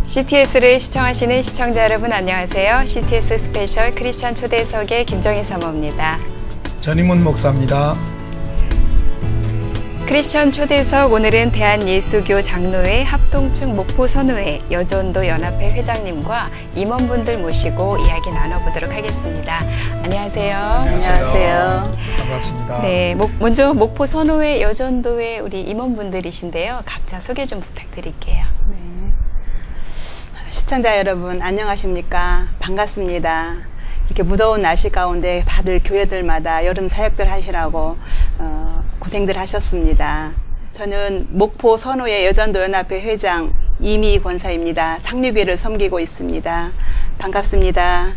CTS를 시청하시는 시청자 여러분 안녕하세요. CTS 스페셜 크리스찬 초대석의 김정희 사모입니다. 전임훈 목사입니다. 크리스천 초대석 오늘은 대한예수교 장로회 합동층 목포선후회 여전도 연합회 회장님과 임원분들 모시고 이야기 나눠보도록 하겠습니다. 안녕하세요. 안녕하세요. 반갑습니다. 네, 먼저 목포선후회 여전도회 우리 임원분들이신데요. 각자 소개 좀 부탁드릴게요. 네. 시청자 여러분 안녕하십니까? 반갑습니다. 이렇게 무더운 날씨 가운데 다들 교회들마다 여름 사역들 하시라고 고생들 하셨습니다. 저는 목포 선후회 여전도 연합회 회장 이미 권사입니다. 상류교회를 섬기고 있습니다. 반갑습니다.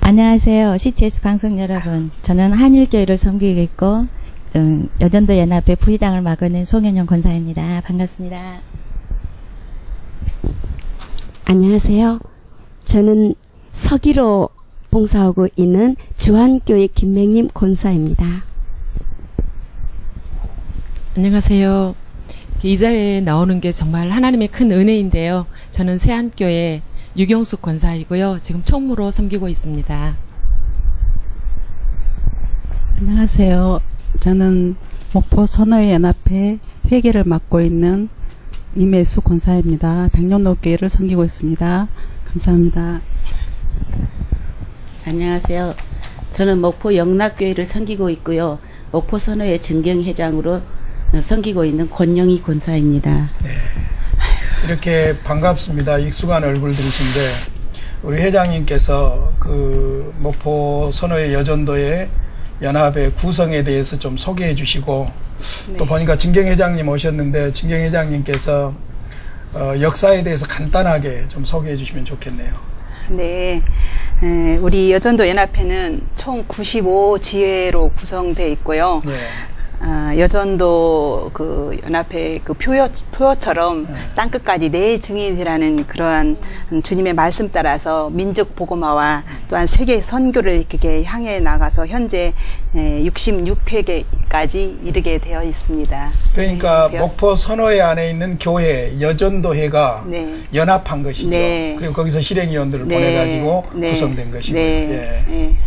안녕하세요. CTS 방송 여러분. 저는 한일교회를 섬기고 있고 여전도 연합회 부회장을 맡고 있는 송현영 권사입니다. 반갑습니다. 안녕하세요. 저는 서기로 봉사하고 있는 주한교회 김맹림 권사입니다. 안녕하세요. 이 자리에 나오는 게 정말 하나님의 큰 은혜인데요. 저는 세안교회 유경숙 권사이고요. 지금 총무로 섬기고 있습니다. 안녕하세요. 저는 목포 선후회 연합회 회계를 맡고 있는 임혜수 권사입니다. 백년로교회를 섬기고 있습니다. 감사합니다. 안녕하세요. 저는 목포 영락교회를 섬기고 있고요. 목포 선후회 증경회장으로 섬기고 있는 권영희 권사입니다. 네. 이렇게 반갑습니다. 익숙한 얼굴들이신데 우리 회장님께서 그 목포 선후회 여전도의 연합의 구성에 대해서 좀 소개해 주시고 네. 또 보니까 증경회장님 오셨는데 증경회장님께서 역사에 대해서 간단하게 좀 소개해 주시면 좋겠네요. 네. 우리 여전도 연합회는 총 95지회로 구성되어 있고요. 네. 여전도 그 연합회 그 표어처럼 땅끝까지 내 증인이라는 그러한 주님의 말씀 따라서 민족 복음화와 또한 세계 선교를 이렇게 향해 나가서 현재 66회까지 이르게 되어 있습니다. 그러니까 네, 목포 선후회 안에 있는 교회 여전도회가 네. 연합한 것이죠. 네. 그리고 거기서 실행위원들을 네. 보내가지고 네. 구성된 것이고요. 네. 예. 네.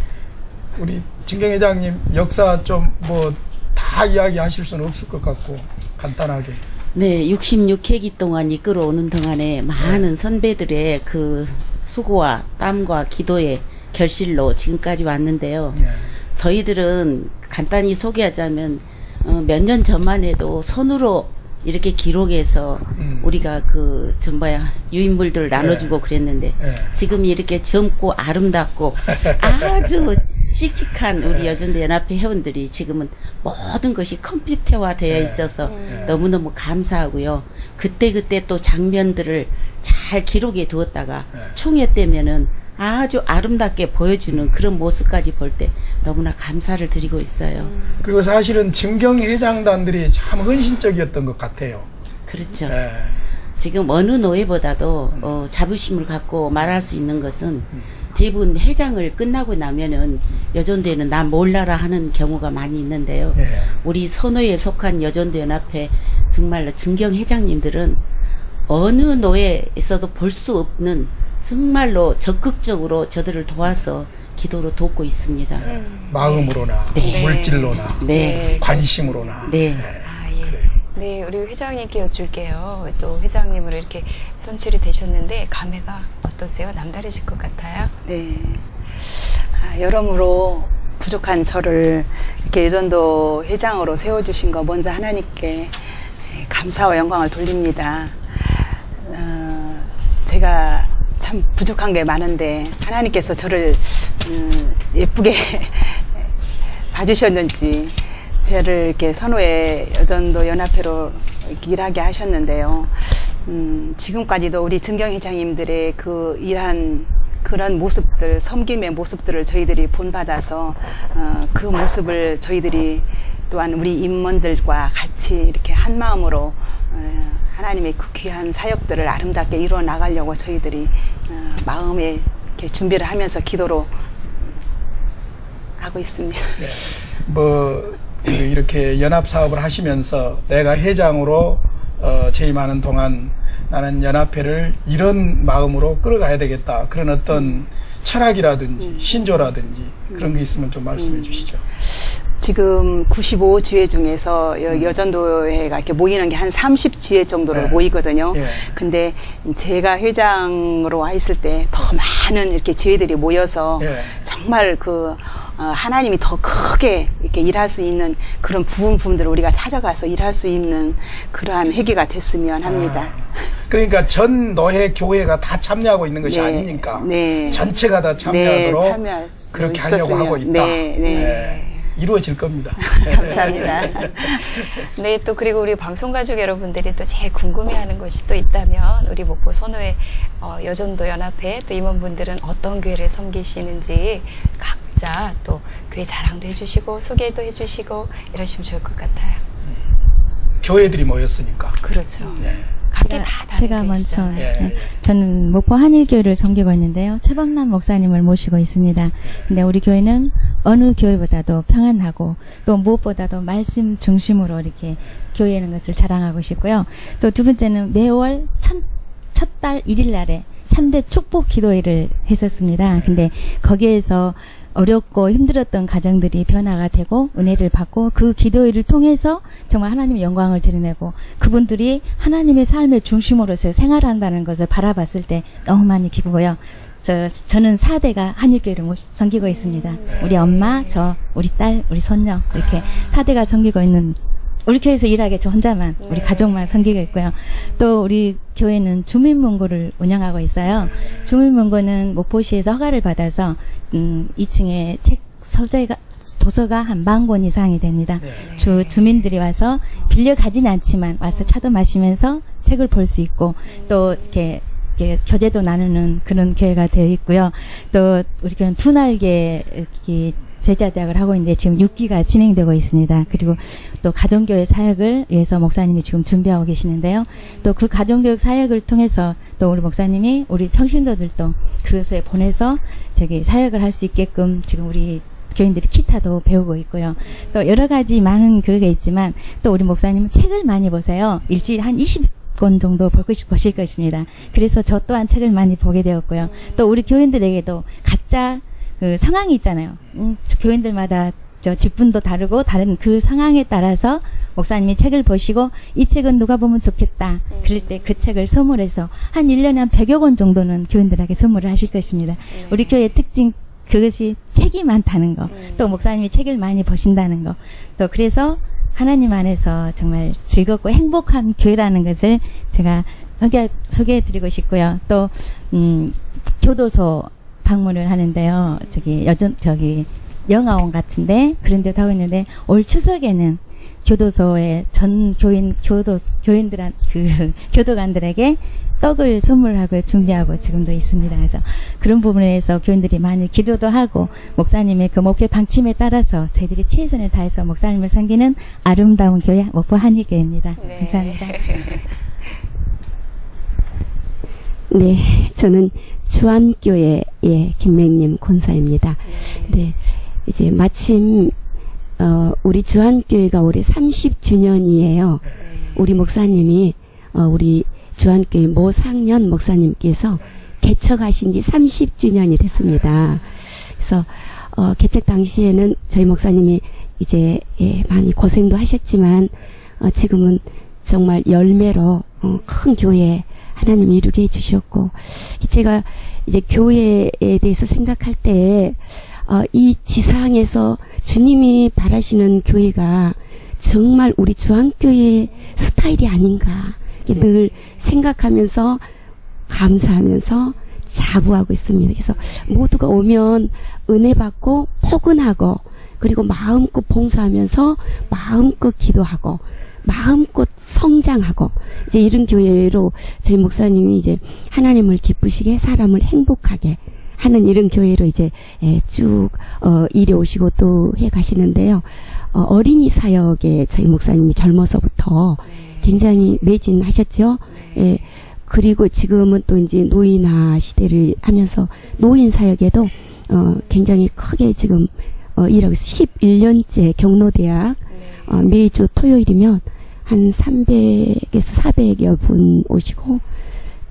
우리 진경회장님 역사 좀 뭐 다 이야기하실 수는 없을 것 같고 간단하게. 네, 66회기 동안 이끌어오는 동안에 많은 선배들의 그 수고와 땀과 기도의 결실로 지금까지 왔는데요. 예. 저희들은 간단히 소개하자면 몇 년 전만 해도 손으로 이렇게 기록해서 우리가 그 유인물들을 나눠주고 그랬는데 예. 지금 이렇게 젊고 아름답고 아주 씩씩한 우리 여전도 연합회 회원들이 지금은 모든 것이 컴퓨터화 되어 있어서 너무너무 감사하고요. 그때그때 또 장면들을 잘 기록해 두었다가 총회 때면은 아주 아름답게 보여주는 그런 모습까지 볼 때 너무나 감사를 드리고 있어요. 그리고 사실은 증경회장단들이 참 헌신적이었던 것 같아요. 그렇죠. 예. 지금 어느 노예보다도 자부심을 갖고 말할 수 있는 것은 대부분 회장을 끝나고 나면은 여전도에는 나 몰라라 하는 경우가 많이 있는데요. 예. 우리 선호에 속한 여전도 연합회 정말로 증경회장님들은 어느 노예에서도 볼 수 없는 정말로 적극적으로 저들을 도와서 기도로 돕고 있습니다. 마음으로나 네. 물질로나 네. 관심으로나. 네. 예. 아, 예. 그래요. 네, 우리 회장님께 여쭐게요. 또 회장님으로 이렇게 선출이 되셨는데 감회가 어떠세요? 남다르실 것 같아요? 네. 여러모로 부족한 저를 이렇게 여전도 회장으로 세워주신 거 먼저 하나님께 감사와 영광을 돌립니다. 제가 참 부족한 게 많은데 하나님께서 저를 예쁘게 봐주셨는지 저를 이렇게 선후회 여전도 연합회로 일하게 하셨는데요. 지금까지도 우리 증경회장님들의 그 일한 그런 모습들, 섬김의 모습들을 저희들이 본받아서 그 모습을 저희들이 또한 우리 임원들과 같이 이렇게 한 마음으로 하나님의 그 귀한 사역들을 아름답게 이루어 나가려고 저희들이 마음에 이렇게 준비를 하면서 기도로 하고 있습니다. 네. 뭐 이렇게 연합 사업을 하시면서 내가 회장으로 재임하는 동안 나는 연합회를 이런 마음으로 끌어가야 되겠다. 그런 어떤 철학이라든지 신조라든지 그런 게 있으면 좀 말씀해 주시죠. 지금 95지회 중에서 여전도회가 이렇게 모이는 게 한 30지회 정도로 네. 모이거든요. 예. 근데 제가 회장으로 와 있을 때 더 많은 이렇게 지회들이 모여서 예. 정말 하나님이 더 크게 이렇게 일할 수 있는 그런 부분들을 우리가 찾아가서 일할 수 있는 그러한 회개가 됐으면 합니다. 그러니까 전 노회 교회가 다 참여하고 있는 것이 네. 아니니까 네. 전체가 다 참여하도록 네, 참여할 수 그렇게 하려고 있었으면. 하고 있다. 네, 네. 네. 이루어질 겁니다. 감사합니다. 네, 또 그리고 우리 방송가족 여러분들이 또 제일 궁금해하는 것이 또 있다면 우리 목포 선호회 여전도 연합회 또 임원분들은 어떤 교회를 섬기시는지 각자 또 교회 자랑도 해주시고 소개도 해주시고 이러시면 좋을 것 같아요. 교회들이 모였으니까. 그렇죠. 네. 각기 다 다른 제가 먼저 교회시잖아요. 예, 예. 저는 목포 한일교회를 섬기고 있는데요. 최박남 목사님을 모시고 있습니다. 근데 우리 교회는 어느 교회보다도 평안하고 또 무엇보다도 말씀 중심으로 이렇게 교회하는 것을 자랑하고 싶고요. 또 두 번째는 매월 첫 달 1일 날에 3대 축복 기도회를 했었습니다. 근데 거기에서 어렵고 힘들었던 가정들이 변화가 되고 은혜를 받고 그 기도회를 통해서 정말 하나님의 영광을 드러내고 그분들이 하나님의 삶의 중심으로서 생활한다는 것을 바라봤을 때 너무 많이 기쁘고요. 저는 4대가 한일교회를 섬기고 있습니다. 우리 엄마, 저, 우리 딸, 우리 손녀 이렇게 4대가 섬기고 있는 우리 교회에서 일하게 저 혼자만 우리 가족만 섬기고 있고요. 또 우리 교회는 주민문고를 운영하고 있어요. 주민문고는 목포시에서 허가를 받아서 2층에 책 서재가 도서가 한 10,000권 이상이 됩니다. 주민들이 와서 빌려 가지는 않지만 와서 차도 마시면서 책을 볼 수 있고 또 이렇게 교제도 나누는 그런 교회가 되어 있고요. 또 우리 교회는 두 날개 제자대학을 하고 있는데 지금 6기가 진행되고 있습니다. 그리고 또 가정교회 사역을 위해서 목사님이 지금 준비하고 계시는데요. 또 그 가정교육 사역을 통해서 또 우리 목사님이 우리 평신도들도 그것에 보내서 사역을 할 수 있게끔 지금 우리 교인들이 기타도 배우고 있고요. 또 여러 가지 많은 그런 게 있지만 또 우리 목사님은 책을 많이 보세요. 일주일에 한 20권 정도 보실 것입니다. 그래서 저 또한 책을 많이 보게 되었고요. 또 우리 교인들에게도 각자 그 상황이 있잖아요. 교인들마다 직분도 다르고 다른 그 상황에 따라서 목사님이 책을 보시고 이 책은 누가 보면 좋겠다. 그럴 때 그 책을 선물해서 한 1년에 한 100여 권 정도는 교인들에게 선물을 하실 것입니다. 우리 교회의 특징 그것이 책이 많다는 거. 또 목사님이 책을 많이 보신다는 거. 또 그래서 하나님 안에서 정말 즐겁고 행복한 교회라는 것을 제가 소개해드리고 싶고요. 또 교도소 방문을 하는데요. 영아원 같은데 그런 데도 하고 있는데 올 추석에는 교도소의 전 교도관들에게 떡을 선물하고 준비하고 지금도 있습니다. 그래서 그런 부분에서 교인들이 많이 기도도 하고 목사님의 그 목회 방침에 따라서 저희들이 최선을 다해서 목사님을 섬기는 아름다운 교회 목포 한일교회입니다. 네. 감사합니다. 네, 저는 주안교회의 김맹님 권사입니다. 네, 이제 마침 우리 주안교회가 올해 30주년이에요. 우리 목사님이 우리 주안교회 모상년 목사님께서 개척하신 지 30주년이 됐습니다. 그래서 개척 당시에는 저희 목사님이 이제 많이 고생도 하셨지만 지금은 정말 열매로 큰 교회 하나님 이루게 해주셨고, 제가 이제 교회에 대해서 생각할 때 이 지상에서 주님이 바라시는 교회가 정말 우리 주안교회 스타일이 아닌가 늘 생각하면서 감사하면서 자부하고 있습니다. 그래서 모두가 오면 은혜 받고 포근하고 그리고 마음껏 봉사하면서 마음껏 기도하고 마음껏 성장하고 이제 이런 교회로 저희 목사님이 이제 하나님을 기쁘시게 사람을 행복하게 하는 이런 교회로 이제 쭉 일해 오시고 또 해 가시는데요. 어린이 사역에 저희 목사님이 젊어서부터 굉장히 매진하셨죠. 예. 그리고 지금은 또 이제 노인화 시대를 하면서 노인 사역에도 굉장히 크게 지금 일하고 있어요. 11년째 경로대학 매주 토요일이면 한 300에서 400여 분 오시고,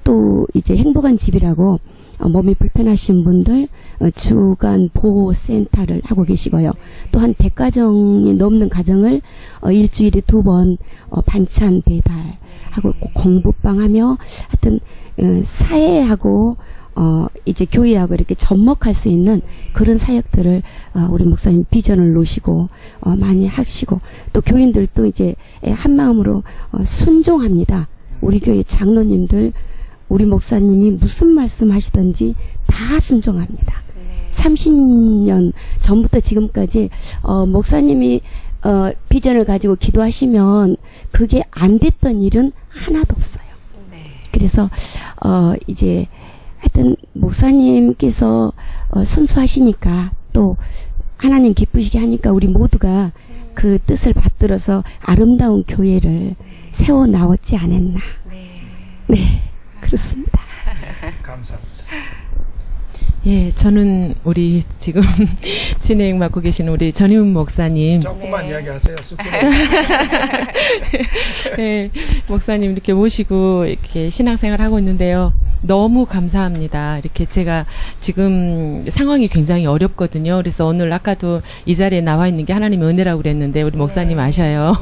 또 이제 행복한 집이라고 몸이 불편하신 분들 주간 보호센터를 하고 계시고요. 또한 100가정이 넘는 가정을 일주일에 2번 반찬 배달하고 공부방 하며 하여튼 사회하고 이제 교회하고 이렇게 접목할 수 있는 그런 사역들을 우리 목사님 비전을 놓으시고 많이 하시고, 또 교인들도 이제 한 마음으로 순종합니다. 우리 교회 장로님들, 우리 목사님이 무슨 말씀 하시든지 다 순종합니다. 30년 전부터 지금까지 목사님이 비전을 가지고 기도하시면 그게 안 됐던 일은 하나도 없어요. 그래서 이제 하여튼 목사님께서 순수하시니까, 또 하나님 기쁘시게 하니까 우리 모두가 그 뜻을 받들어서 아름다운 교회를 세워 나왔지 않았나. 네, 그렇습니다. 감사합니다. 예, 저는 우리 지금 진행 맡고 계시는 우리 전희훈 목사님. 조금만 이야기하세요. 쑥스러워. 네, 목사님 이렇게 모시고 이렇게 신앙생활 하고 있는데요. 너무 감사합니다. 이렇게 제가 지금 상황이 굉장히 어렵거든요. 그래서 오늘 아까도 이 자리에 나와 있는 게 하나님의 은혜라고 그랬는데 우리 목사님 아셔요.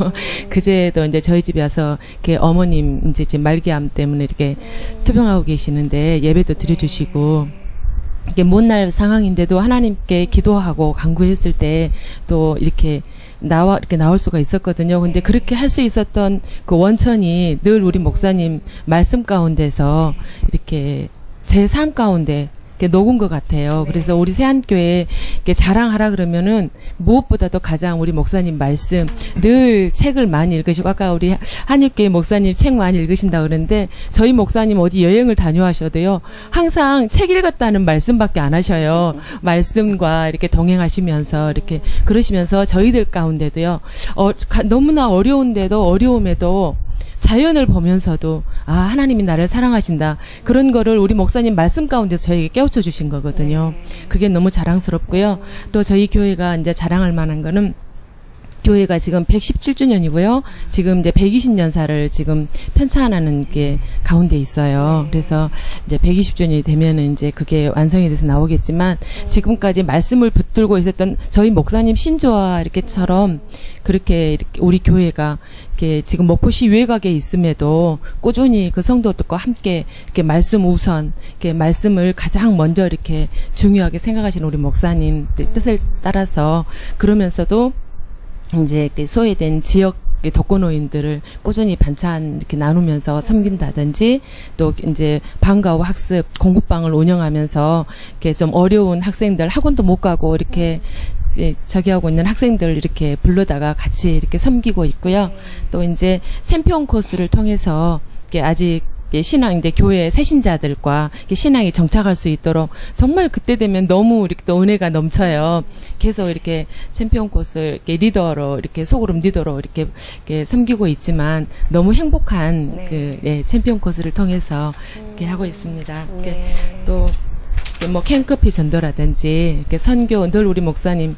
그제도 이제 저희 집에 와서 이렇게 어머님 이제 말기암 때문에 이렇게 투병하고 계시는데 예배도 드려주시고, 이게 못날 상황인데도 하나님께 기도하고 간구했을 때 또 이렇게 나올 수가 있었거든요. 근데 그렇게 할 수 있었던 그 원천이 늘 우리 목사님 말씀 가운데서 이렇게 제 삶 가운데 이렇게 녹은 것 같아요. 그래서 우리 세안교회 이렇게 자랑하라 그러면은 무엇보다도 가장 우리 목사님 말씀, 늘 책을 많이 읽으시고, 아까 우리 한일교회 목사님 책 많이 읽으신다 그러는데 저희 목사님 어디 여행을 다녀와셔도요, 항상 책 읽었다는 말씀밖에 안 하셔요. 말씀과 이렇게 동행하시면서 이렇게 그러시면서 저희들 가운데도요, 너무나 어려운데도 어려움에도 자연을 보면서도 하나님이 나를 사랑하신다, 그런 거를 우리 목사님 말씀 가운데서 저에게 깨우쳐 주신 거거든요. 그게 너무 자랑스럽고요. 또 저희 교회가 이제 자랑할 만한 거는, 교회가 지금 117주년이고요. 지금 이제 120년사를 지금 편찬하는 게 가운데 있어요. 그래서 이제 120주년이 되면은 이제 그게 완성이 돼서 나오겠지만, 지금까지 말씀을 붙들고 있었던 저희 목사님 신조와 이렇게처럼 그렇게 우리 교회가 이렇게 지금 목포시 외곽에 있음에도 꾸준히 그 성도들과 함께 이렇게 말씀 우선, 이렇게 말씀을 가장 먼저 이렇게 중요하게 생각하시는 우리 목사님 뜻을 따라서, 그러면서도 이제 그 소외된 지역 독거노인들을 꾸준히 반찬 이렇게 나누면서 섬긴다든지, 또 이제 방과 후 학습 공부방을 운영하면서 이렇게 좀 어려운 학생들, 학원도 못 가고 이렇게 저기 하고 있는 학생들 이렇게 불러다가 같이 이렇게 섬기고 있고요. 또 이제 챔피언 코스를 통해서 이렇게 아직 신앙, 이제 교회 새신자들과 신앙이 정착할 수 있도록 정말 그때 되면 너무 이렇게 또 은혜가 넘쳐요. 계속 이렇게 챔피언 코스를 이렇게 리더로, 이렇게 소그룹 리더로 이렇게 섬기고 있지만, 너무 행복한 챔피언 코스를 통해서 이렇게 하고 있습니다. 또 뭐 캔커피 전도라든지 이렇게 선교, 늘 우리 목사님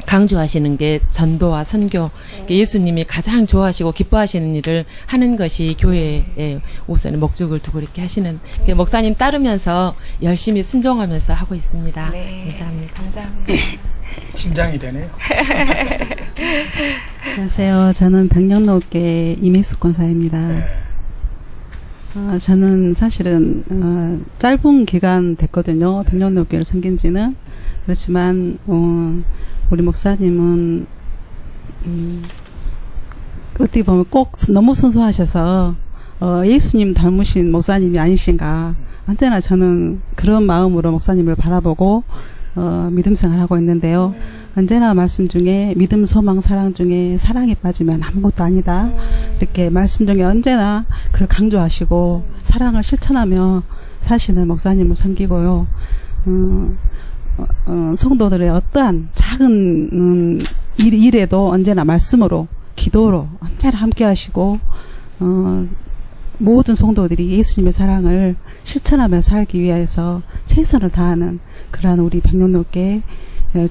강조하시는 게 전도와 선교, 예수님이 가장 좋아하시고 기뻐하시는 일을 하는 것이 교회의 우선의 목적을 두고 이렇게 하시는, 목사님 따르면서 열심히 순종하면서 하고 있습니다. 네. 감사합니다. 감사합니다. 심장이 되네요. 안녕하세요. 저는 백령로교회 이미숙 권사입니다. 저는 사실은 짧은 기간 됐거든요. 백령로교회를 섬긴 지는. 그렇지만 우리 목사님은 어떻게 보면 꼭 너무 순수하셔서 예수님 닮으신 목사님이 아니신가. 언제나 저는 그런 마음으로 목사님을 바라보고 믿음 생활하고 있는데요. 언제나 말씀 중에 믿음, 소망, 사랑 중에 사랑에 빠지면 아무것도 아니다. 이렇게 말씀 중에 언제나 그걸 강조하시고 사랑을 실천하며 사시는 목사님을 섬기고요. 성도들의 어떠한 작은 일에도 언제나 말씀으로, 기도로 언제나 함께 하시고, 모든 성도들이 예수님의 사랑을 실천하며 살기 위해서 최선을 다하는 그러한 우리 백령로교회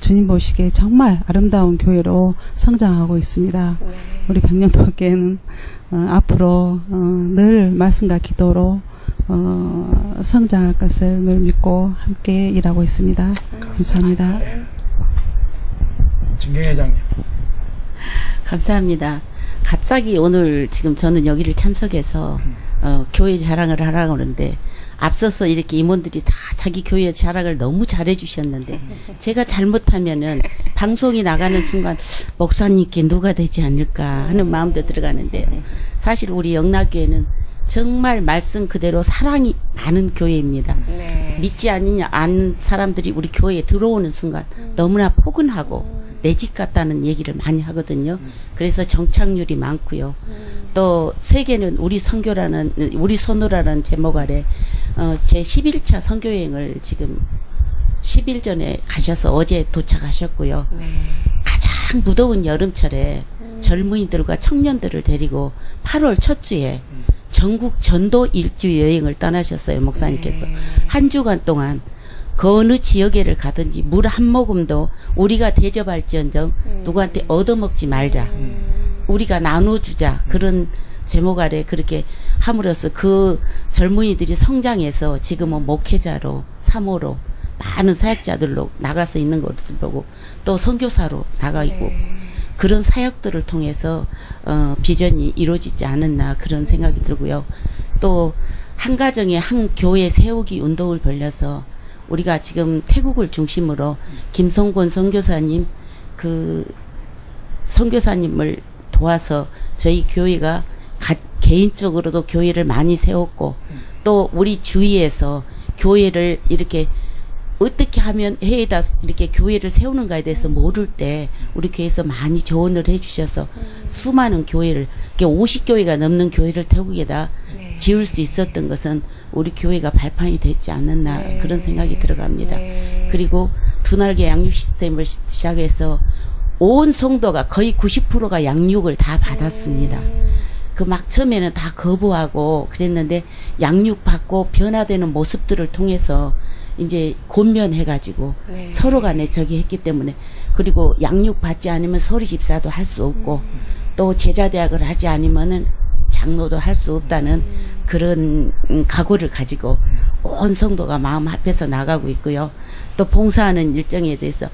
주님 보시기에 정말 아름다운 교회로 성장하고 있습니다. 네. 우리 백령도교회는 앞으로 늘 말씀과 기도로 성장할 것을 늘 믿고 함께 일하고 있습니다. 감사합니다. 증경회장님. 감사합니다. 갑자기 오늘 지금 저는 여기를 참석해서 교회 자랑을 하라고 하는데 앞서서 이렇게 임원들이 다 자기 교회 자랑을 너무 잘해 주셨는데 제가 잘못하면은 방송이 나가는 순간 목사님께 누가 되지 않을까 하는 마음도 들어가는데 사실 우리 영락교회는 정말 말씀 그대로 사랑이 많은 교회입니다. 네. 믿지 않는 사람들이 우리 교회에 들어오는 순간 너무나 포근하고 내 집 같다는 얘기를 많이 하거든요. 그래서 정착률이 많고요. 또 세계는 우리 선교라는 우리 선호라는 제목 아래 제 11차 선교여행을 지금 10일 전에 가셔서 어제 도착하셨고요. 네. 가장 무더운 여름철에 젊은이들과 청년들을 데리고 8월 첫 주에 전국 전도 일주 여행을 떠나셨어요. 목사님께서. 네. 한 주간 동안 그 어느 지역에를 가든지 물 한 모금도 우리가 대접할지언정 누구한테 얻어먹지 말자. 우리가 나눠주자. 그런 제목 아래 그렇게 함으로써 그 젊은이들이 성장해서 지금은 목회자로 사모로 많은 사역자들로 나가서 있는 것을 보고 또 선교사로 나가 있고 그런 사역들을 통해서 비전이 이루어지지 않았나 그런 생각이 들고요. 또 한 가정에 한 교회 세우기 운동을 벌려서 우리가 지금 태국을 중심으로 김성곤 선교사님 그 선교사님을 도와서 저희 교회가 개인적으로도 교회를 많이 세웠고 또 우리 주위에서 교회를 이렇게 어떻게 하면 해에다 이렇게 교회를 세우는가에 대해서 모를 때 우리 교회에서 많이 조언을 해주셔서 수많은 교회를 50교회가 넘는 교회를 태국에다 네. 지을 수 있었던 것은 우리 교회가 발판이 되지 않았나 네. 그런 생각이 들어갑니다. 네. 그리고 두 날개 양육 시스템을 시작해서 온 성도가 거의 90%가 양육을 다 받았습니다. 그 막 처음에는 다 거부하고 그랬는데 양육 받고 변화되는 모습들을 통해서 이제 권면해가지고 네. 서로 간에 저기 했기 때문에 그리고 양육 받지 않으면 서리 집사도 할 수 없고 또 제자대학을 하지 않으면은 장로도 할 수 없다는 그런 각오를 가지고 온 성도가 마음 합해서 나가고 있고요. 또 봉사하는 일정에 대해서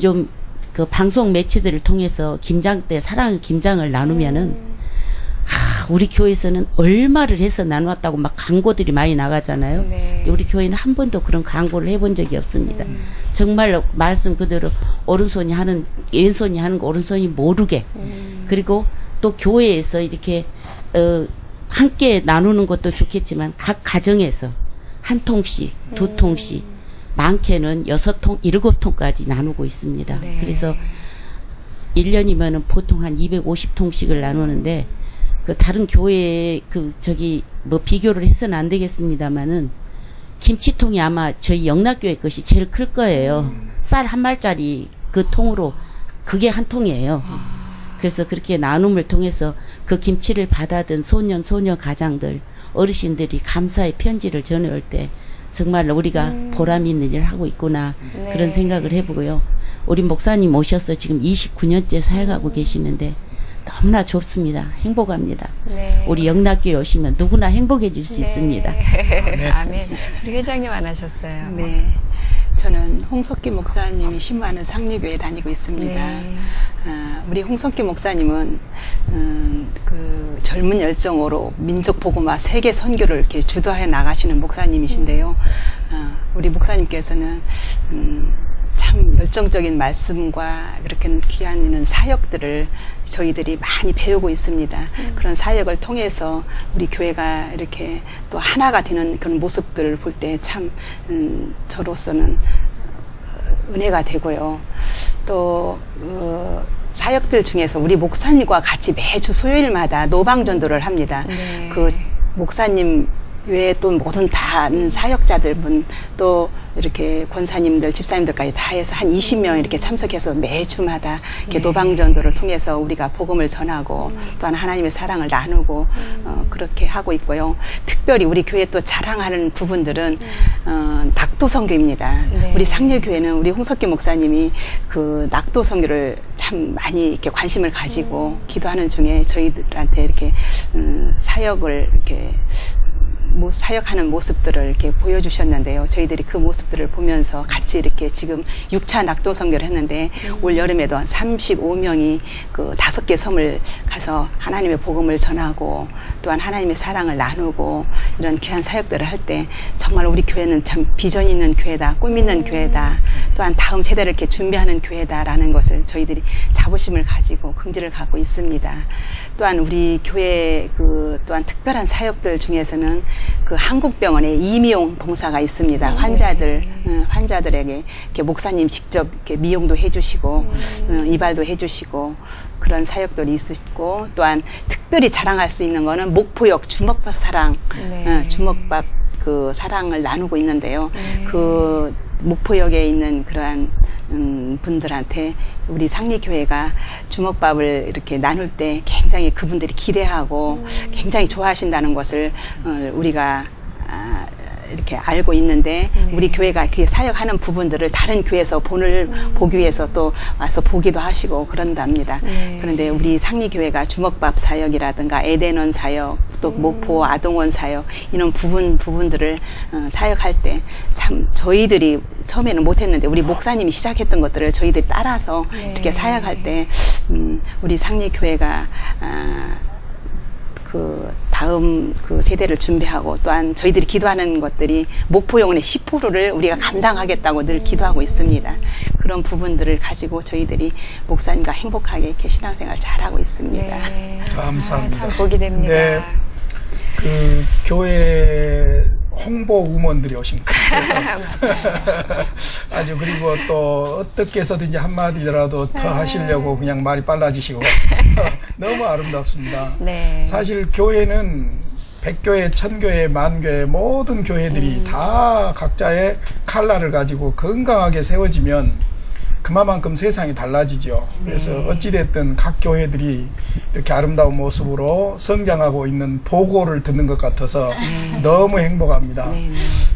좀 그 방송 매체들을 통해서 김장 때 사랑의 김장을 나누면은 우리 교회에서는 얼마를 해서 나누었다고 막 광고들이 많이 나가잖아요. 네. 우리 교회는 한 번도 그런 광고를 해본 적이 없습니다. 정말로 말씀 그대로 오른손이 하는 왼손이 하는 거 오른손이 모르게 그리고 또 교회에서 이렇게 함께 나누는 것도 좋겠지만 각 가정에서 한 통씩 두 통씩 많게는 6통 7통까지 나누고 있습니다. 네. 그래서 1년이면은 보통 한 250통씩을 나누는데 그 다른 교회 뭐 비교를 해서는 안 되겠습니다만은 김치통이 아마 저희 영락교회 것이 제일 클 거예요. 쌀 한 말짜리 그 통으로 그게 한 통이에요. 그래서 그렇게 나눔을 통해서 그 김치를 받아든 소녀 가장들 어르신들이 감사의 편지를 전해올 때 정말 우리가 보람 있는 일을 하고 있구나 네. 그런 생각을 해보고요. 우리 목사님 오셔서 지금 29년째 사역하고 계시는데 너무나 좋습니다. 행복합니다. 네. 우리 영락교회 오시면 누구나 행복해질 수 있습니다. 아멘. 우리 회장님 안 하셨어요. 네. 저는 홍석기 목사님이 신부하는 상류교회 다니고 있습니다. 네. 우리 홍석기 목사님은 그 젊은 열정으로 민족 복음화 세계 선교를 이렇게 주도해 나가시는 목사님이신데요. 우리 목사님께서는 참 열정적인 말씀과 그렇게 귀한 이런 사역들을 저희들이 많이 배우고 있습니다. 그런 사역을 통해서 우리 교회가 이렇게 또 하나가 되는 그런 모습들을 볼 때 참 저로서는 은혜가 되고요. 또 사역들 중에서 우리 목사님과 같이 매주 수요일마다 노방전도를 합니다. 네. 그 목사님 외에 또 모든 다 사역자들 분, 또 이렇게 권사님들, 집사님들까지 다 해서 한 20명 이렇게 참석해서 매주마다 이렇게 노방전도를 통해서 우리가 복음을 전하고 또한 하나님의 사랑을 나누고 그렇게 하고 있고요. 특별히 우리 교회 또 자랑하는 부분들은 낙도 선교입니다. 네. 우리 상려교회는 우리 홍석기 목사님이 그 낙도 선교를 참 많이 이렇게 관심을 가지고 기도하는 중에 저희들한테 이렇게 사역을 이렇게 사역하는 모습들을 이렇게 보여주셨는데요. 저희들이 그 모습들을 보면서 같이 이렇게 지금 6차 낙도 선교를 했는데 올 여름에도 한 35명이 그 5개 섬을 가서 하나님의 복음을 전하고 또한 하나님의 사랑을 나누고 이런 귀한 사역들을 할 때 정말 우리 교회는 참 비전 있는 교회다, 꿈 있는 교회다, 또한 다음 세대를 이렇게 준비하는 교회다라는 것을 저희들이 자부심을 가지고 긍지를 갖고 있습니다. 또한 우리 교회 그 또한 특별한 사역들 중에서는 그 한국병원에 이미용 봉사가 있습니다. 환자들에게 이렇게 목사님 직접 이렇게 미용도 해주시고 이발도 해주시고 그런 사역들이 있으시고 또한 특별히 자랑할 수 있는 거는 목포역 주먹밥 사랑, 네. 주먹밥 그 사랑을 나누고 있는데요. 그 목포역에 있는 그러한 분들한테 우리 상리교회가 주먹밥을 이렇게 나눌 때 굉장히 그분들이 기대하고 굉장히 좋아하신다는 것을 우리가 이렇게 알고 있는데 우리 교회가 그 사역하는 부분들을 다른 교회에서 보기 위해서 또 와서 보기도 하시고 그런답니다. 그런데 우리 상리교회가 주먹밥 사역이라든가 에덴원 사역 또 목포 아동원 사역 이런 부분들을 사역할 때 참 저희들이 처음에는 못했는데 우리 목사님이 시작했던 것들을 저희들이 따라서 이렇게 사역할 때 우리 상리교회가 그 다음 그 세대를 준비하고 또한 저희들이 기도하는 것들이 목포영혼의 10%를 우리가 감당하겠다고 늘 기도하고 있습니다. 그런 부분들을 가지고 저희들이 목사님과 행복하게 이렇게 신앙생활 잘하고 있습니다. 네. 감사합니다. 참 복이 됩니다. 네. 그 교회 홍보 우먼들이 오신 거예요. 아주 그리고 또 어떻게 해서든지 한마디라도 더 하시려고 그냥 말이 빨라지시고 너무 아름답습니다. 네. 사실 교회는 100교회, 1000교회, 만교회 모든 교회들이 다 각자의 칼날을 가지고 건강하게 세워지면 그만큼 세상이 달라지죠. 그래서 어찌됐든 각 교회들이 이렇게 아름다운 모습으로 성장하고 있는 보고를 듣는 것 같아서 너무 행복합니다.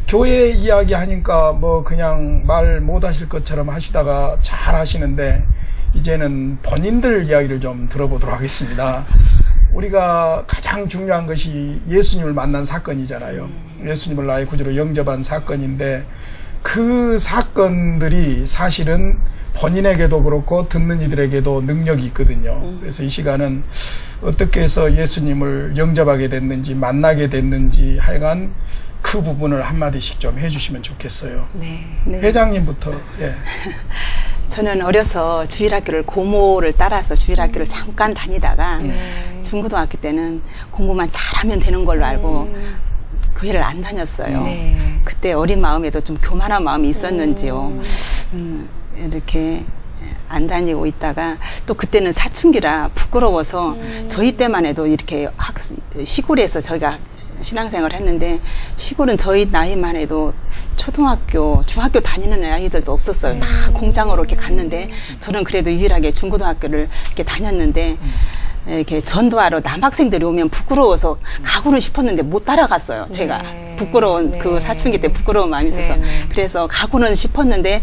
교회 이야기 하니까 뭐 그냥 말 못하실 것처럼 하시다가 잘 하시는데 이제는 본인들 이야기를 좀 들어보도록 하겠습니다. 우리가 가장 중요한 것이 예수님을 만난 사건이잖아요. 예수님을 나의 구주로 영접한 사건인데 그 사건들이 사실은 본인에게도 그렇고 듣는 이들에게도 능력이 있거든요. 그래서 이 시간은 어떻게 해서 예수님을 영접하게 됐는지 만나게 됐는지 하여간 그 부분을 한마디씩 좀 해주시면 좋겠어요. 네. 회장님부터. 예. 저는 어려서 주일학교를 고모를 따라서 주일학교를 잠깐 다니다가 중고등학교 때는 공부만 잘하면 되는 걸로 알고 교회를 안 다녔어요. 네. 그때 어린 마음에도 좀 교만한 마음이 있었는지요. 이렇게 안 다니고 있다가 또 그때는 사춘기라 부끄러워서 저희 때만 해도 이렇게 시골에서 저희가 신앙생활을 했는데 시골은 저희 나이만 해도 초등학교, 중학교 다니는 아이들도 없었어요. 다 공장으로 이렇게 갔는데 저는 그래도 유일하게 중고등학교를 이렇게 다녔는데 이렇게 전도하러 남학생들이 오면 부끄러워서 가고는 싶었는데 못 따라갔어요. 제가 부끄러운 그 사춘기 때 부끄러운 마음이 있어서 그래서 가고는 싶었는데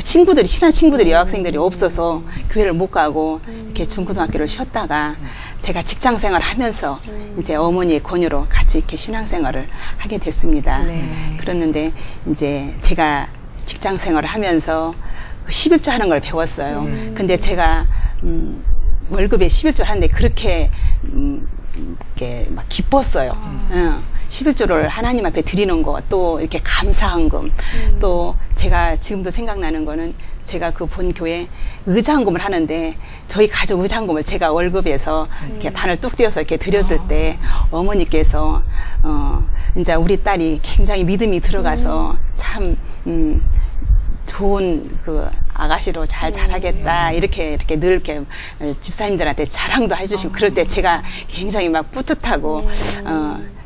친구들이 친한 친구들이 여학생들이 없어서 교회를 못 가고 이렇게 중고등학교를 쉬었다가 제가 직장 생활을 하면서 이제 어머니의 권유로 같이 이렇게 신앙생활을 하게 됐습니다. 그랬는데 이제 제가 직장 생활을 하면서 11조 하는 걸 배웠어요. 근데 제가 월급에 11조를 하는데 그렇게 이렇게 막 기뻤어요. 11조를 하나님 앞에 드리는 거, 또 이렇게 감사헌금, 또 제가 지금도 생각나는 거는 제가 그 본 교회 의자헌금을 하는데 저희 가족 의자헌금을 제가 월급에서 이렇게 반을 뚝 떼어서 이렇게 드렸을 때 어머니께서 이제 우리 딸이 굉장히 믿음이 들어가서 참 좋은 그 아가씨로 잘 자라겠다 이렇게 늘 이렇게 집사님들한테 자랑도 해주시고 그럴 때 제가 굉장히 막 뿌듯하고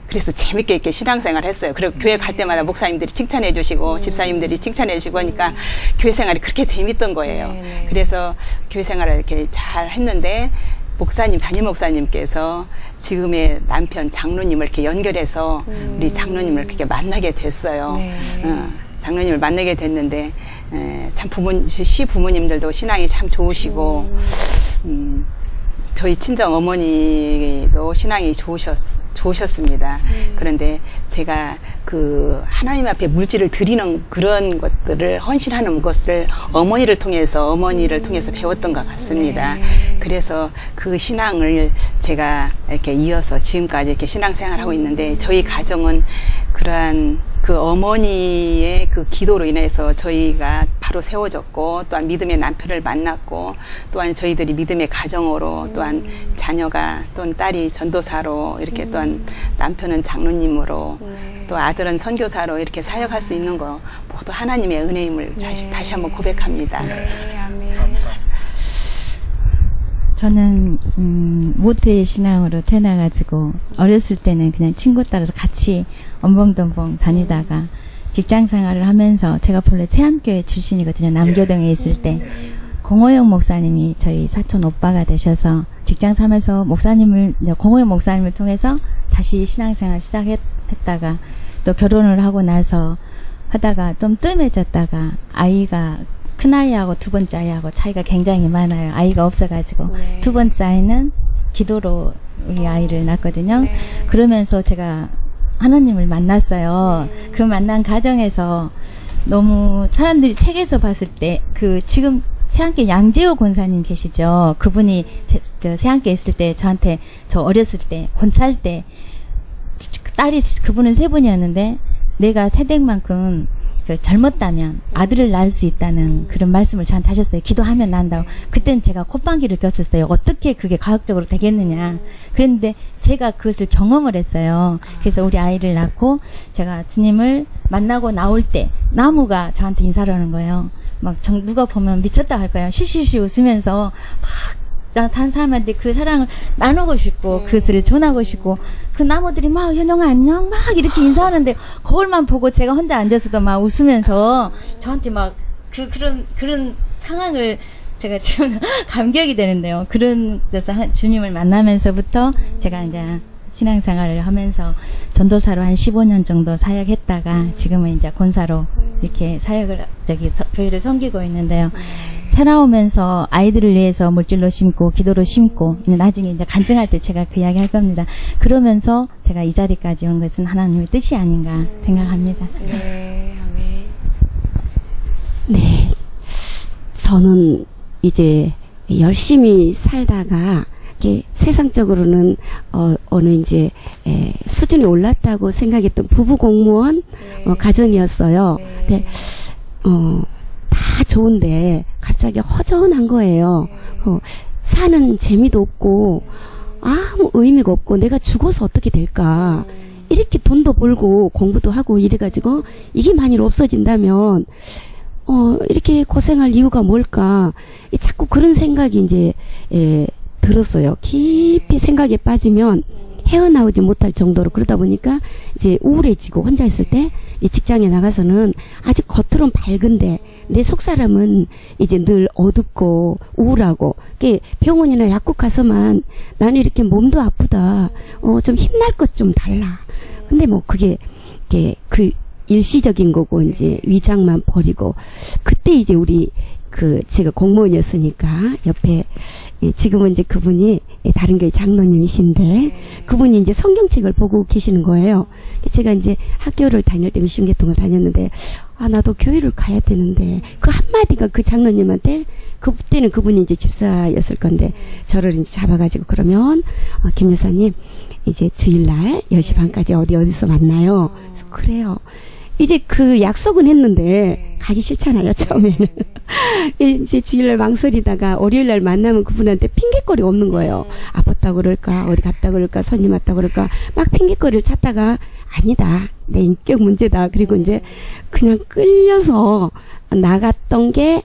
그래서 재밌게 이렇게 신앙생활 했어요. 그리고 교회 갈 때마다 목사님들이 칭찬해 주시고 집사님들이 칭찬해 주시고 하니까 교회 생활이 그렇게 재밌던 거예요. 그래서 교회 생활을 이렇게 잘 했는데 담임 목사님께서 지금의 남편 장로님을 이렇게 연결해서 우리 장로님을 그렇게 만나게 됐어요. 장로님을 만나게 됐는데 참 시부모님들도 신앙이 참 좋으시고 저희 친정 어머니도 신앙이 좋으셨습니다. 그런데 제가 그 하나님 앞에 물질을 드리는 그런 것들을 헌신하는 것을 어머니를 통해서 배웠던 것 같습니다. 그래서 그 신앙을 제가 이렇게 이어서 지금까지 이렇게 신앙생활하고 있는데 저희 가정은 그러한 그 어머니의 그 기도로 인해서 저희가 바로 세워졌고 또한 믿음의 남편을 만났고 또한 저희들이 믿음의 가정으로 또한 자녀가 또한 딸이 전도사로 이렇게 또한 남편은 장로님으로 또 아들은 선교사로 이렇게 사역할 수 있는 거 모두 하나님의 은혜임을 다시 한번 고백합니다. 감사합니다. 저는 모태의 신앙으로 태어나가지고 어렸을 때는 그냥 친구 따라서 같이 엄벙덤벙 다니다가 직장 생활을 하면서 제가 본래 채안교회 출신이거든요. 남교동에 있을 때 공호영 목사님이 저희 사촌 오빠가 되셔서 직장 삼아서 공호영 목사님을 통해서 다시 신앙생활 시작했다가 또 결혼을 하고 나서 하다가 좀 뜸해졌다가 아이가 큰아이하고 두 번째 아이하고 차이가 굉장히 많아요. 아이가 없어가지고 두 번째 아이는 기도로 우리 아이를 낳았거든요. 그러면서 제가 하나님을 만났어요. 그 만난 과정에서 너무 사람들이 책에서 봤을 때 지금 세안교 양재호 권사님 계시죠. 그분이 세안교에 있을 때 저한테 저 어렸을 때 권찰 때 딸이 그분은 3분이었는데 내가 세댁만큼 젊었다면 아들을 낳을 수 있다는 그런 말씀을 저한테 하셨어요. 기도하면 난다고. 그때는 제가 콧방귀를 꼈었어요. 어떻게 그게 과학적으로 되겠느냐. 그랬는데 제가 그것을 경험을 했어요. 그래서 우리 아이를 낳고 제가 주님을 만나고 나올 때 나무가 저한테 인사를 하는 거예요. 막 누가 보면 미쳤다 할 거예요. 시시시 웃으면서 막 다른 사람한테 그 사랑을 나누고 싶고 그것을 전하고 싶고 그 나무들이 막 현영아 안녕 막 이렇게 인사하는데 거울만 보고 제가 혼자 앉아서도 막 웃으면서 저한테 막 그런 상황을 제가 지금 감격이 되는데요. 그래서 주님을 만나면서부터 제가 이제 신앙생활을 하면서 전도사로 한 15년 정도 사역했다가 지금은 이제 권사로 이렇게 사역을 교회를 섬기고 있는데요. 살아오면서 아이들을 위해서 물질로 심고 기도로 심고 나중에 이제 간증할 때 제가 그 이야기 할 겁니다. 그러면서 제가 이 자리까지 온 것은 하나님의 뜻이 아닌가 생각합니다. 네, 아멘. 네, 저는 이제 열심히 살다가 이렇게 세상적으로는 어느 이제 수준이 올랐다고 생각했던 부부 공무원 가정이었어요. 근데 다 좋은데 갑자기 허전한 거예요. 사는 재미도 없고 아무 의미가 없고 내가 죽어서 어떻게 될까. 이렇게 돈도 벌고 공부도 하고 이래가지고 이게 만일 없어진다면 이렇게 고생할 이유가 뭘까. 자꾸 그런 생각이 이제 들었어요. 깊이 생각에 빠지면 헤어나오지 못할 정도로. 그러다 보니까 이제 우울해지고 혼자 있을 때 직장에 나가서는 아주 겉으로는 밝은데 내 속사람은 이제 늘 어둡고 우울하고. 병원이나 약국 가서만 나는 이렇게 몸도 아프다. 좀 힘날 것 좀 달라. 근데 뭐 그게 그 일시적인 거고 이제 위장만 버리고. 그때 이제 우리 제가 공무원이었으니까 옆에 지금은 이제 그분이 다른 교회 장로님이신데 그분이 이제 성경책을 보고 계시는 거예요. 제가 이제 학교를 다닐 때 미션계통을 다녔는데 나도 교회를 가야 되는데 그 한마디가 그 장로님한테 그때는 그분이 이제 집사였을 건데 저를 이제 잡아가지고 그러면 김 여사님 이제 주일날 10시 반까지 어디서 만나요. 그래서 그래요. 이제 그 약속은 했는데 가기 싫잖아요, 처음에는. 이제 주일날 망설이다가 월요일날 만나면 그분한테 핑계거리 없는 거예요. 아팠다고 그럴까, 어디 갔다 그럴까, 손님 왔다 그럴까, 막 핑계거리를 찾다가 아니다, 내 인격 문제다. 그리고 이제 그냥 끌려서 나갔던 게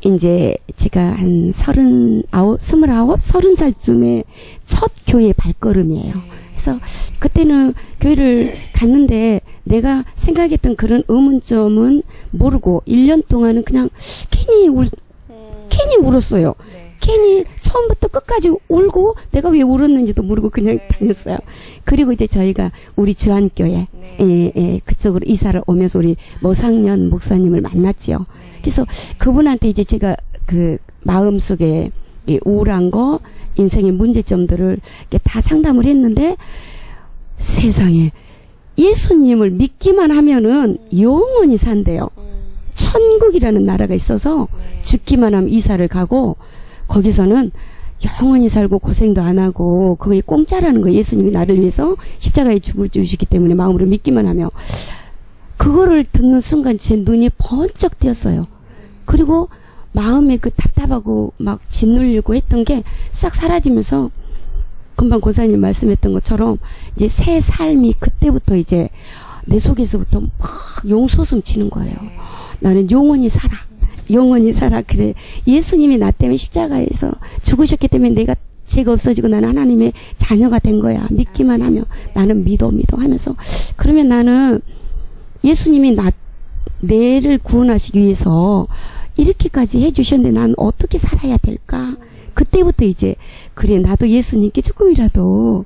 이제 제가 한 30살쯤에 첫 교회 발걸음이에요. 그래서 그때는 교회를 갔는데 내가 생각했던 그런 의문점은 모르고 1년 동안은 그냥 괜히 울었어요. 네. 괜히 처음부터 끝까지 울고 내가 왜 울었는지도 모르고 그냥 네. 다녔어요. 그리고 이제 저희가 우리 주한교회 네. 그쪽으로 이사를 오면서 우리 모상년 목사님을 만났지요. 네. 그래서 그분한테 이제 제가 그 마음속에 이 우울한 거, 인생의 문제점들을 이렇게 다 상담을 했는데 세상에 예수님을 믿기만 하면은 영원히 산대요. 천국이라는 나라가 있어서 네. 죽기만 하면 이사를 가고 거기서는 영원히 살고 고생도 안 하고 그게 공짜라는 거예요. 예수님이 나를 위해서 십자가에 죽어주시기 때문에 마음으로 믿기만 하며 그거를 듣는 순간 제 눈이 번쩍 띄었어요. 그리고 마음에 그 답답하고 막 짓눌리고 했던 게 싹 사라지면서 금방 고사님 말씀했던 것처럼 이제 새 삶이 그때부터 이제 내 속에서부터 막 용솟음 치는 거예요. 나는 영원히 살아. 영원히 살아. 그래. 예수님이 나 때문에 십자가에서 죽으셨기 때문에 내가 죄가 없어지고 나는 하나님의 자녀가 된 거야. 믿기만 하면 나는 믿어 하면서 그러면 나는 예수님이 내를 구원하시기 위해서 이렇게까지 해주셨는데 난 어떻게 살아야 될까? 그때부터 이제 그래 나도 예수님께 조금이라도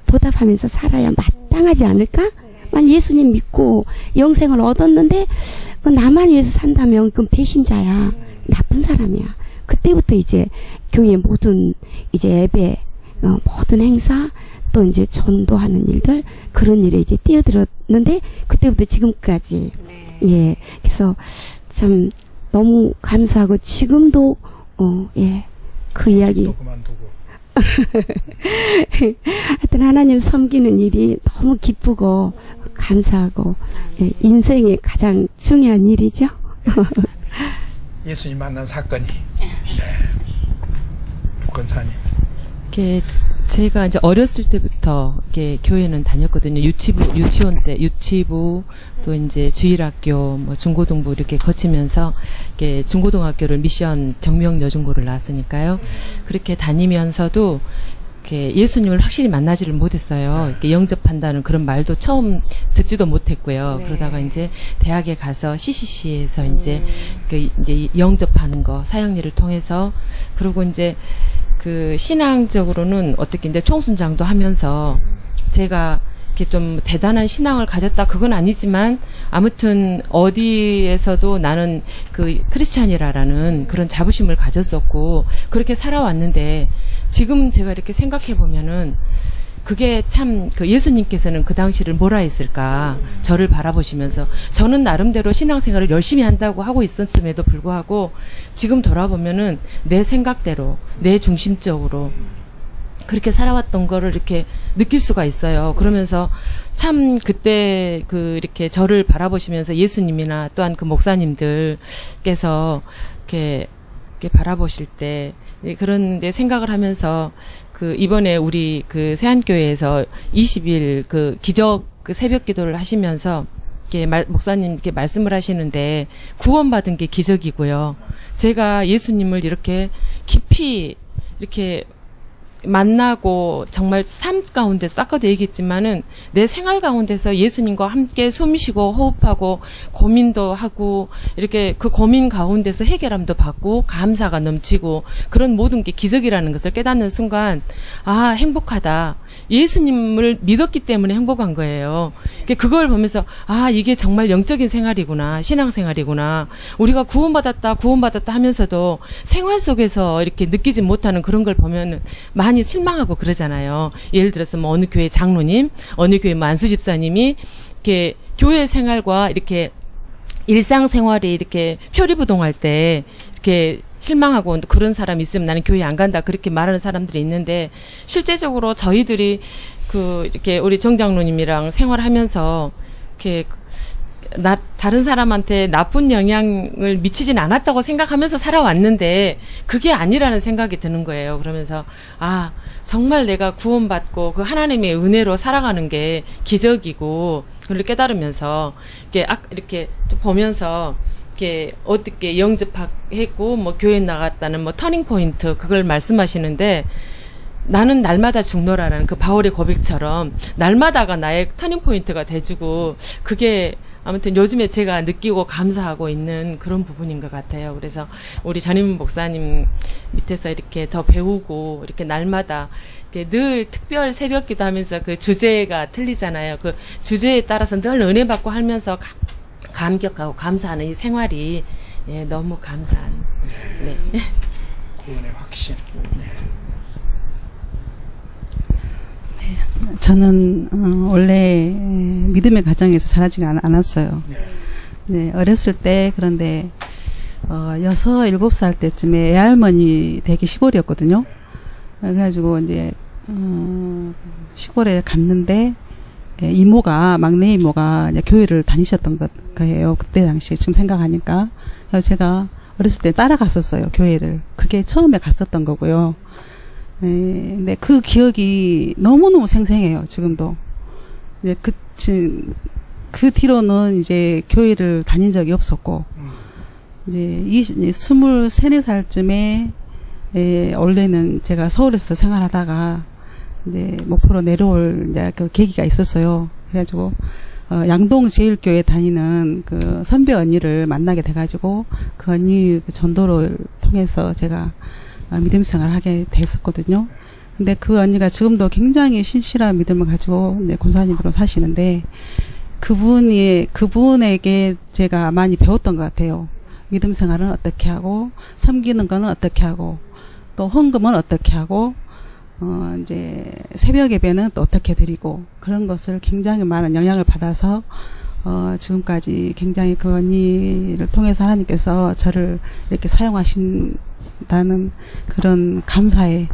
보답하면서 살아야 마땅하지 않을까? 만 예수님 믿고 영생을 얻었는데 나만 위해서 산다면 그건 배신자야. 나쁜 사람이야. 그때부터 이제 교회 모든 이제 예배 모든 행사 또 이제 전도하는 일들 그런 일에 이제 뛰어들었는데 그때부터 지금까지 네. 예 그래서 참 너무 감사하고 지금도 예 그 이야기 또 그만두고. 하여튼 하나님 섬기는 일이 너무 기쁘고 감사하고 예, 인생의 가장 중요한 일이죠. 예수님 만난 사건이. 네. 권사님. 이렇게 제가 이제 어렸을 때부터 이렇게 교회는 다녔거든요. 유치원 때 유치부 또 이제 주일학교 뭐 중고등부 이렇게 거치면서 이렇게 중고등학교를 미션 정명여중고를 나왔으니까요. 그렇게 다니면서도 이렇게 예수님을 확실히 만나지를 못했어요. 이렇게 영접한다는 그런 말도 처음 듣지도 못했고요. 네. 그러다가 이제 대학에 가서 CCC에서 이제 영접하는 거 사역일을 통해서 그리고 이제 그 신앙적으로는 어떻게 이제 총순장도 하면서 제가 이렇게 좀 대단한 신앙을 가졌다 그건 아니지만 아무튼 어디에서도 나는 그 크리스찬이라는 그런 자부심을 가졌었고 그렇게 살아왔는데 지금 제가 이렇게 생각해 보면은 그게 참 그 예수님께서는 그 당시를 뭐라 했을까 저를 바라보시면서 저는 나름대로 신앙생활을 열심히 한다고 하고 있었음에도 불구하고 지금 돌아보면은 내 생각대로 내 중심적으로 그렇게 살아왔던 거를 이렇게 느낄 수가 있어요. 그러면서 참 그때 그 이렇게 저를 바라보시면서 예수님이나 또한 그 목사님들께서 이렇게 바라보실 때 그런 데 생각을 하면서 그 이번에 우리 그 세안교회에서 20일 그 기적 그 새벽 기도를 하시면서 이렇게 목사님 이렇게 말씀을 하시는데 구원받은 게 기적이고요. 제가 예수님을 이렇게 깊이 이렇게 만나고 정말 삶 가운데서 아까도 얘기했지만은 내 생활 가운데서 예수님과 함께 숨쉬고 호흡하고 고민도 하고 이렇게 그 고민 가운데서 해결함도 받고 감사가 넘치고 그런 모든 게 기적이라는 것을 깨닫는 순간 아 행복하다. 예수님을 믿었기 때문에 행복한 거예요. 그걸 보면서 아 이게 정말 영적인 생활이구나 신앙생활이구나 우리가 구원받았다 하면서도 생활 속에서 이렇게 느끼지 못하는 그런 걸 보면 많이 실망하고 그러잖아요. 예를 들어서 뭐 어느 교회 장로님 어느 교회 만수 집사님이 이렇게 교회 생활과 이렇게 일상생활이 이렇게 표리부동할 때 이렇게 실망하고 그런 사람이 있으면 나는 교회 안 간다 그렇게 말하는 사람들이 있는데 실제적으로 저희들이 그 이렇게 우리 정장로님이랑 생활하면서 이렇게 다른 사람한테 나쁜 영향을 미치진 않았다고 생각하면서 살아왔는데 그게 아니라는 생각이 드는 거예요. 그러면서 아 정말 내가 구원받고 그 하나님의 은혜로 살아가는 게 기적이고 그걸 깨달으면서 이렇게 보면서 이렇게 어떻게 영접했고 뭐 교회 나갔다는 뭐 터닝 포인트 그걸 말씀하시는데 나는 날마다 죽노라라는 그 바울의 고백처럼 날마다가 나의 터닝포인트가 돼주고 그게 아무튼 요즘에 제가 느끼고 감사하고 있는 그런 부분인 것 같아요. 그래서 우리 전임 목사님 밑에서 이렇게 더 배우고 이렇게 날마다 이렇게 늘 특별 새벽기도 하면서 그 주제가 틀리잖아요. 그 주제에 따라서 늘 은혜 받고 하면서 감격하고 감사하는 이 생활이 예, 너무 감사한. 네. 구원의 확신. 네. 저는 원래 믿음의 가정에서 자라지 않았어요. 네, 어렸을 때 그런데 6, 7살 때쯤에 외할머니 댁이 시골이었거든요. 그래가지고 이제 시골에 갔는데 이모가 막내 이모가 이제 교회를 다니셨던 거예요. 그때 당시에 지금 생각하니까. 그래서 제가 어렸을 때 따라갔었어요, 교회를. 그게 처음에 갔었던 거고요. 근데 그 기억이 너무너무 생생해요, 지금도. 이제 그 뒤로는 이제 교회를 다닌 적이 없었고, 이제 23, 4살쯤에, 원래는 제가 서울에서 생활하다가, 이제 목포로 내려올 이제 그 계기가 있었어요. 그래가지고, 양동 제일교회 다니는 그 선배 언니를 만나게 돼가지고, 그 언니 그 전도를 통해서 제가 믿음 생활을 하게 됐었거든요. 근데 그 언니가 지금도 굉장히 신실한 믿음을 가지고 이제 권사님으로 사시는데 그분에게 제가 많이 배웠던 것 같아요. 믿음 생활은 어떻게 하고 섬기는 거는 어떻게 하고 또 헌금은 어떻게 하고 이제 새벽 예배는 또 어떻게 드리고 그런 것을 굉장히 많은 영향을 받아서 지금까지 굉장히 그 언니를 통해서 하나님께서 저를 이렇게 사용하신다는 그런 감사에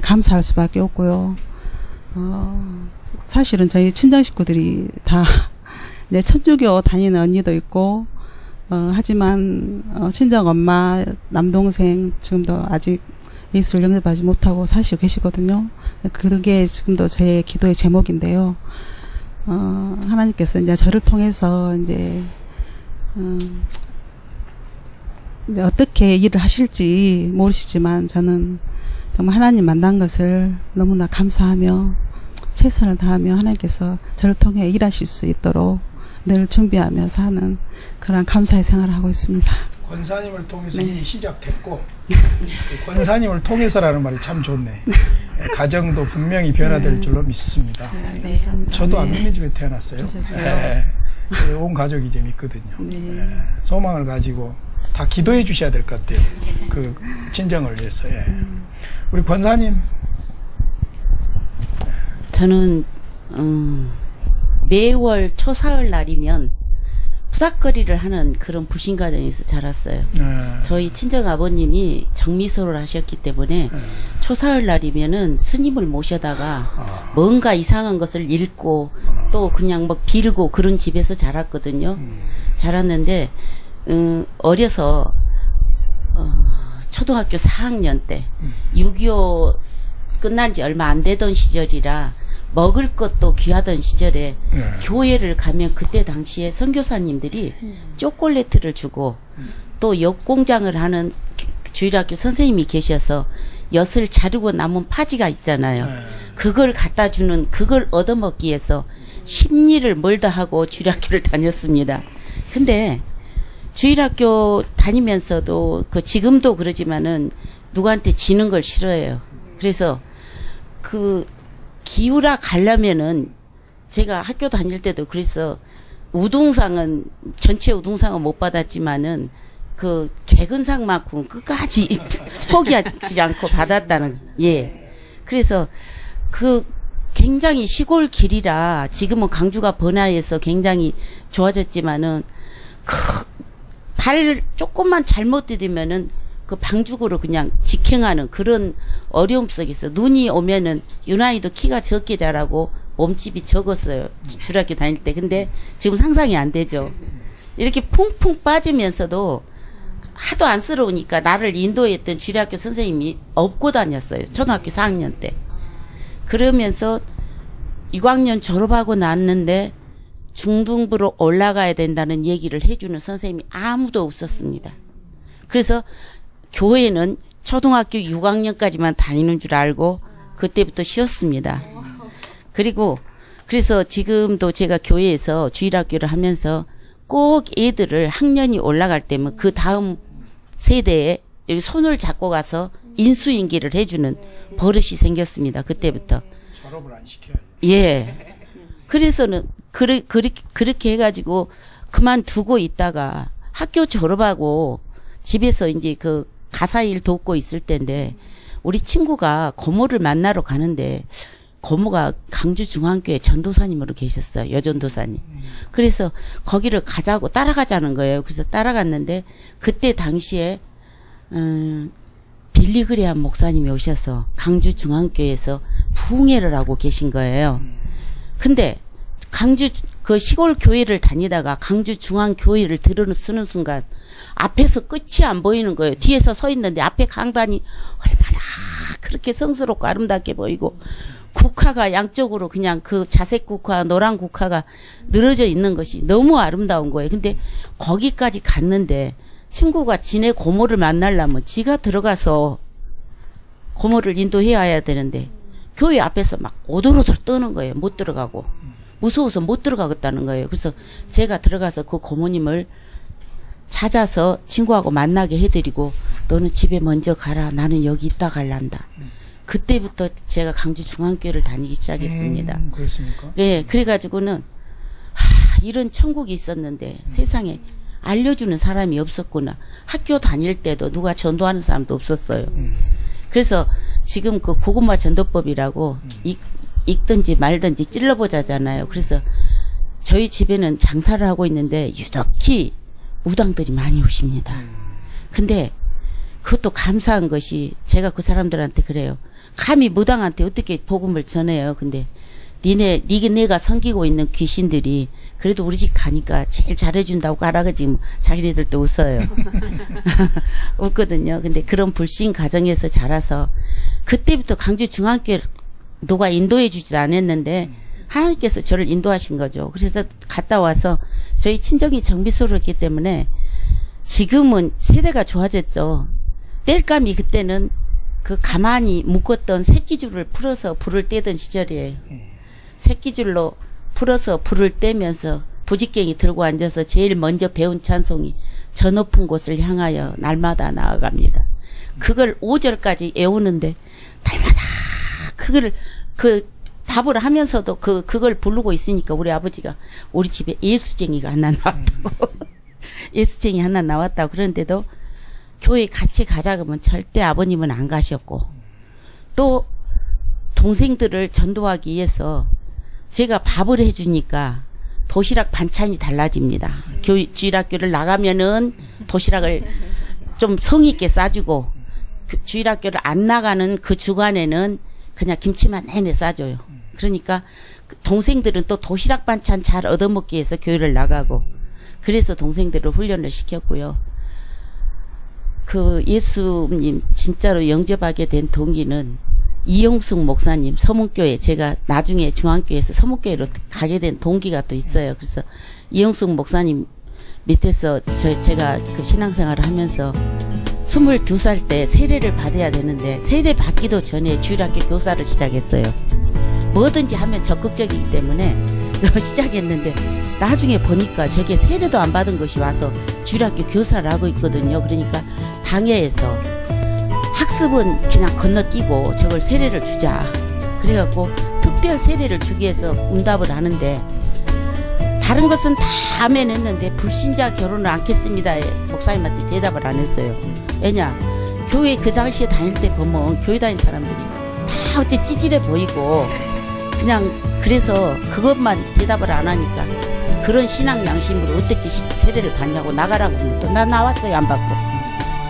감사할 수밖에 없고요. 사실은 저희 친정 식구들이 다 이제 천주교 다니는 언니도 있고 하지만 친정 엄마, 남동생 지금도 아직 예수를 영접하지 못하고 사시고 계시거든요. 그게 지금도 제 기도의 제목인데요. 하나님께서 이제 저를 통해서 이제 어떻게 일을 하실지 모르시지만 저는 정말 하나님 만난 것을 너무나 감사하며 최선을 다하며 하나님께서 저를 통해 일하실 수 있도록 늘 준비하며 사는 그런 감사의 생활을 하고 있습니다. 권사님을 통해서 일이 시작됐고 권사님을 통해서라는 말이 참 좋네. 가정도 분명히 변화될 줄로 믿습니다. 저도 안 믿는 집에 태어났어요. 온 가족이 이제 믿거든요. 소망을 가지고 다 기도해 주셔야 될 것 같아요. 그 친정을 위해서. 우리 권사님. 저는 매월 초사흘 날이면 부닥거리를 하는 그런 불신가정에서 자랐어요. 저희 친정 아버님이 정미소를 하셨기 때문에 초사흘 날이면은 스님을 모셔다가 뭔가 이상한 것을 읽고 또 그냥 막 빌고 그런 집에서 자랐거든요. 자랐는데 어려서 초등학교 4학년 때 6.25 끝난 지 얼마 안 되던 시절이라 먹을 것도 귀하던 시절에 교회를 가면 그때 당시에 선교사님들이 초콜릿을 주고 또 엿공장을 하는 주일학교 선생님이 계셔서 엿을 자르고 남은 파지가 있잖아요. 그걸 갖다 주는 그걸 얻어먹기 위해서 심리를 멀다 하고 주일학교를 다녔습니다. 근데 주일학교 다니면서도 그 지금도 그러지만은 누구한테 지는 걸 싫어해요. 그래서 그 기울어 가려면은 제가 학교 다닐 때도 그래서 우등상은 전체 우등상은 못 받았지만은 그 개근상만큼 끝까지 포기하지 않고 받았다는. 그래서 그 굉장히 시골 길이라 지금은 강주가 번화해서 굉장히 좋아졌지만은 발 조금만 잘못 디디면은 그 방죽으로 그냥 직행하는 그런 어려움 속에서 눈이 오면은 유난히도 키가 적게 자라고 몸집이 적었어요. 주일학교 다닐 때. 근데 지금 상상이 안 되죠. 이렇게 풍풍 빠지면서도 하도 안쓰러우니까 나를 인도했던 주일학교 선생님이 업고 다녔어요. 초등학교 4학년 때. 그러면서 6학년 졸업하고 났는데 중등부로 올라가야 된다는 얘기를 해주는 선생님이 아무도 없었습니다. 그래서 교회는 초등학교 6학년까지만 다니는 줄 알고 그때부터 쉬었습니다. 그리고 그래서 지금도 제가 교회에서 주일학교를 하면서 꼭 애들을 학년이 올라갈 때면 그 다음 세대에 손을 잡고 가서 인수인계를 해주는 버릇이 생겼습니다. 그때부터. 졸업을 안 시켜야죠. 예. 그래서는 그렇게 해가지고 그만두고 있다가 학교 졸업하고 집에서 이제 그 가사일 돕고 있을 때인데 우리 친구가 고모를 만나러 가는데 고모가 강주중앙교회 전도사님으로 계셨어요. 여전도사님. 그래서 거기를 가자고 따라가자는 거예요. 그래서 따라갔는데 그때 당시에 빌리그레암 목사님이 오셔서 강주중앙교회에서 부흥회를 하고 계신 거예요. 근데 강주 그 시골 교회를 다니다가 강주중앙교회를 들어서는 순간 앞에서 끝이 안 보이는 거예요. 뒤에서 서 있는데 앞에 강단이 얼마나 그렇게 성스럽고 아름답게 보이고 국화가 양쪽으로 그냥 그 자색 국화, 노란 국화가 늘어져 있는 것이 너무 아름다운 거예요. 근데 거기까지 갔는데 친구가 지네 고모를 만나려면 지가 들어가서 고모를 인도해 와야 되는데 교회 앞에서 막 오돌오돌 떠는 거예요. 못 들어가고. 무서워서 못 들어가겠다는 거예요. 그래서 제가 들어가서 그 고모님을 찾아서 친구하고 만나게 해드리고 너는 집에 먼저 가라. 나는 여기 있다 갈란다. 그때부터 제가 강주중앙교회를 다니기 시작했습니다. 그렇습니까? 예, 그래가지고는 이런 천국이 있었는데 세상에 알려주는 사람이 없었구나. 학교 다닐 때도 누가 전도하는 사람도 없었어요. 그래서 지금 그 고구마 전도법이라고 읽든지 말든지 찔러보자잖아요. 그래서 저희 집에는 장사를 하고 있는데 유독히 무당들이 많이 오십니다. 근데 그것도 감사한 것이 제가 그 사람들한테 그래요. 감히 무당한테 어떻게 복음을 전해요. 근데 내가 섬기고 있는 귀신들이 그래도 우리 집 가니까 제일 잘해준다고 가라그지 뭐 자기네들도 웃어요. 웃거든요. 근데 그런 불신 가정에서 자라서 그때부터 강주중앙교회 누가 인도해 주지도 않았는데 하나님께서 저를 인도하신 거죠. 그래서 갔다 와서 저희 친정이 정비소로였기 때문에 지금은 세대가 좋아졌죠. 땔감이 그때는 그 가만히 묶었던 새끼줄을 풀어서 불을 떼던 시절이에요. 새끼줄로 풀어서 불을 떼면서 부직갱이 들고 앉아서 제일 먼저 배운 찬송이 저 높은 곳을 향하여 날마다 나아갑니다. 그걸 5절까지 외우는데 날마다 그걸 그 밥을 하면서도 그걸 부르고 있으니까 우리 아버지가 우리 집에 예수쟁이가 하나 나왔다고 예수쟁이 하나 나왔다고 그러는데도 교회 같이 가자 그러면 절대 아버님은 안 가셨고 또 동생들을 전도하기 위해서 제가 밥을 해주니까 도시락 반찬이 달라집니다. 주일학교를 나가면은 도시락을 좀 성의 있게 싸주고 주일학교를 안 나가는 그 주간에는 그냥 김치만 내내 싸줘요. 그러니까 동생들은 또 도시락 반찬 잘 얻어먹기 위해서 교회를 나가고 그래서 동생들을 훈련을 시켰고요. 그 예수님 진짜로 영접하게 된 동기는 이용숙 목사님 서문교회 제가 나중에 중앙교회에서 서문교회로 가게 된 동기가 또 있어요. 그래서 이용숙 목사님 밑에서 제가 그 신앙생활을 하면서 22살 때 세례를 받아야 되는데 세례 받기도 전에 주일학교 교사를 시작했어요. 뭐든지 하면 적극적이기 때문에 시작했는데 나중에 보니까 저게 세례도 안 받은 것이 와서 주일학교 교사를 하고 있거든요. 그러니까 당회에서 학습은 그냥 건너뛰고 저걸 세례를 주자. 그래갖고 특별 세례를 주기 위해서 응답을 하는데 다른 것은 다 아멘 했는데 불신자 결혼을 않겠습니다. 목사님한테 대답을 안 했어요. 왜냐? 교회 그 당시에 다닐 때 보면 교회 다닌 사람들이 다 어째 찌질해 보이고 그냥 그래서 그것만 대답을 안 하니까 그런 신앙 양심으로 어떻게 세례를 받냐고 나가라고 하면 또 나 나왔어요. 안 받고.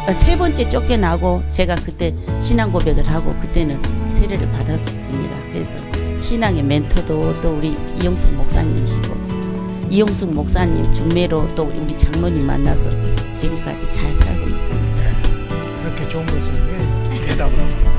3번째 쫓겨나고 제가 그때 신앙 고백을 하고 그때는 세례를 받았습니다. 그래서 신앙의 멘토도 또 우리 이용숙 목사님이시고 이용숙 목사님 중매로 또 우리 장로님 만나서 지금까지 잘 살고 있습니다. 그렇게 좋은 것을 왜 대답을 하고